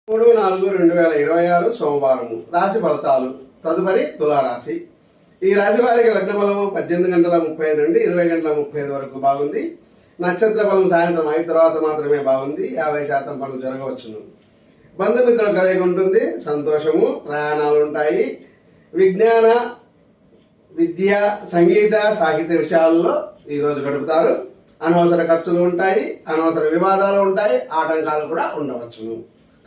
3-4-2026 సోమవారము రాశి ఫలితాలు. తదుపరి తులారాశి. ఈ రాశి వారికి లగ్న బలము 18:35 నుండి 20:35 వరకు బాగుంది. నక్షత్ర బలం సాయంత్రం 5 తర్వాత మాత్రమే బాగుంది. 50% పనులు జరగవచ్చును. బంధుమిత్రుల కలయిక ఉంటుంది. సంతోషము, ప్రయాణాలు ఉంటాయి. విజ్ఞాన, విద్య, సంగీత, సాహిత్య విషయాల్లో ఈ రోజు గడుపుతారు. అనవసర ఖర్చులు ఉంటాయి. అనవసర వివాదాలు ఉంటాయి. ఆటంకాలు కూడా ఉండవచ్చును.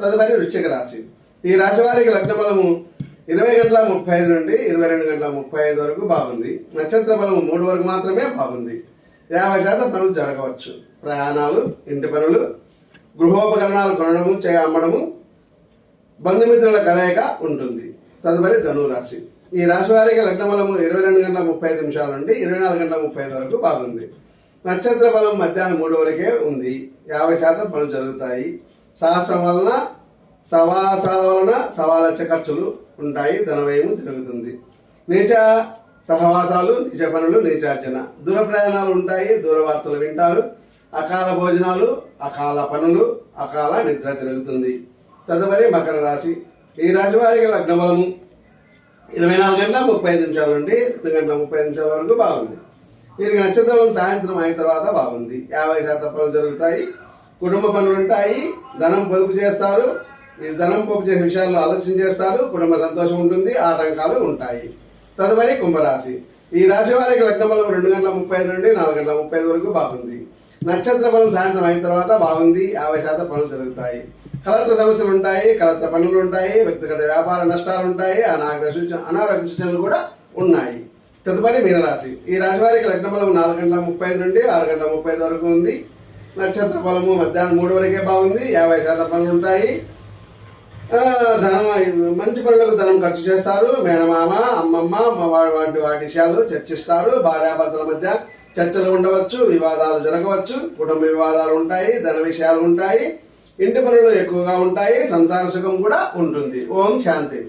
తదుపరి వృశ్చిక రాశి. ఈ రాశి వారికి లగ్న బలము 20:35 నుండి 22:35 వరకు బాగుంది. నక్షత్ర బలము 3 వరకు మాత్రమే బాగుంది. 50% పనులు జరగవచ్చు. ప్రయాణాలు, ఇంటి పనులు, గృహోపకరణాలు కొనడము, అమ్మడము, బంధుమిత్రుల కలయిక ఉంటుంది. తదుపరి ధనురాశి. ఈ రాశి వారికి లగ్న బలము 22:35 నుండి 24:35 వరకు బాగుంది. నక్షత్ర బలం మధ్యాహ్నం 3 వరకే ఉంది. 50% పనులు జరుగుతాయి. సాహసం వలన, సవాసాల వలన సవాలచ్చ ఖర్చులు ఉంటాయి. ధనవ్యయం జరుగుతుంది. నీచ సహవాసాలు, నీచ పనులు, నీచార్జన, దూర ప్రయాణాలు ఉంటాయి. దూర వార్తలు వింటారు. అకాల భోజనాలు, అకాల పనులు, అకాల నిద్ర జరుగుతుంది. తదుపరి మకర రాశి. ఈ రాశి వారికి లగ్న బలము 24:35 నుండి 2:30 వరకు బాగుంది. వీరికి నక్షత్రం సాయంత్రం 5 తర్వాత బాగుంది. 50% పనులు జరుగుతాయి. కుటుంబ పనులు ఉంటాయి. ధనం పొదుపు చేస్తారు. ఈ ధనం పొదుపు చేసే విషయాల్లో ఆలోచన చేస్తారు. కుటుంబ సంతోషం ఉంటుంది. ఆటంకాలు ఉంటాయి. తదుపరి కుంభరాశి. ఈ రాశి వారికి లగ్న బలం 2:30 నుండి 4:30 వరకు బాగుంది. నక్షత్ర బలం సాయంత్రం 5 తర్వాత బాగుంది. 50% పనులు జరుగుతాయి. కలత్ర సమస్యలు ఉంటాయి. కలత్ర పనులు ఉంటాయి. వ్యక్తిగత వ్యాపార నష్టాలు ఉంటాయి. అనారోగ్య సూచనలు కూడా ఉన్నాయి. తదుపరి మీనరాశి. ఈ రాశి వారికి లగ్న బలం 4:30 నుండి 6:30 వరకు ఉంది. నక్షత్ర బలము మధ్యాహ్నం 3 వరకే బాగుంది. 50% పనులు ఉంటాయి. ధనం, మంచి పనులకు ధనం ఖర్చు చేస్తారు. మేనమామ, అమ్మమ్మ వాటి విషయాలు చర్చిస్తారు. భార్యాభర్తల మధ్య చర్చలు ఉండవచ్చు. వివాదాలు జరగవచ్చు. కుటుంబ వివాదాలు ఉంటాయి. ధన విషయాలు ఉంటాయి. ఇంటి పనులు ఎక్కువగా ఉంటాయి. సంసార సుఖం కూడా ఉంటుంది. ఓం శాంతి.